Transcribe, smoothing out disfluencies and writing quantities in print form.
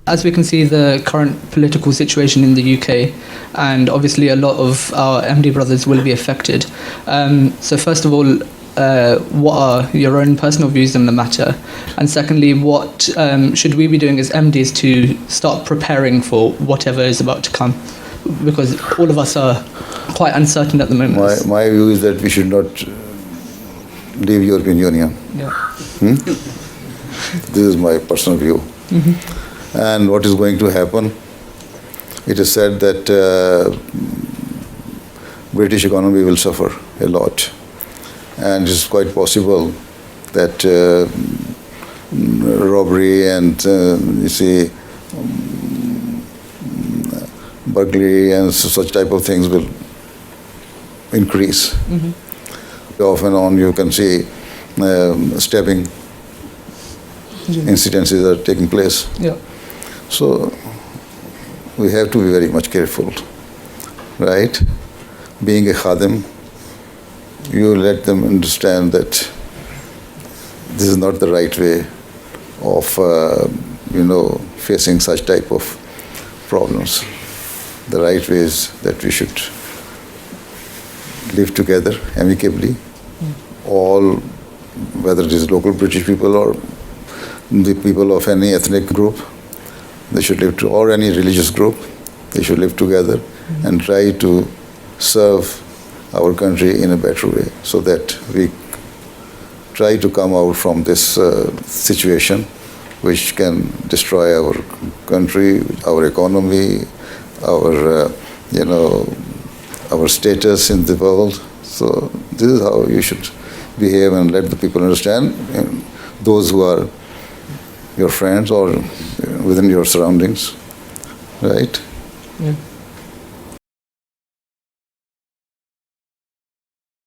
As we can see, the current political situation in the UK, and obviously a lot of our MD brothers will be affected. So first of all, what are your own personal views on the matter? And secondly, what should we be doing as MDs to start preparing for whatever is about to come? Because all of us are quite uncertain at the moment. My view is that we should not leave European Union. Yeah. This is my personal view. And what is going to happen? It is said that British economy will suffer a lot, and it is quite possible that robbery and you see burglary and such type of things will increase. Off and on you can see stabbing incidences are taking place. Yeah. So we have to be very much careful, right? Being a khadim, you let them understand that this is not the right way of facing such type of problems. The right way is that we should live together amicably. All, whether it is local British people or the people of any ethnic group, they should live or any religious group, they should live together and try to serve our country in a better way, so that we try to come out from this situation which can destroy our country, our economy, our status in the world. So this is how you should behave, and let the people understand, those who are your friends or within your surroundings, right? Yeah.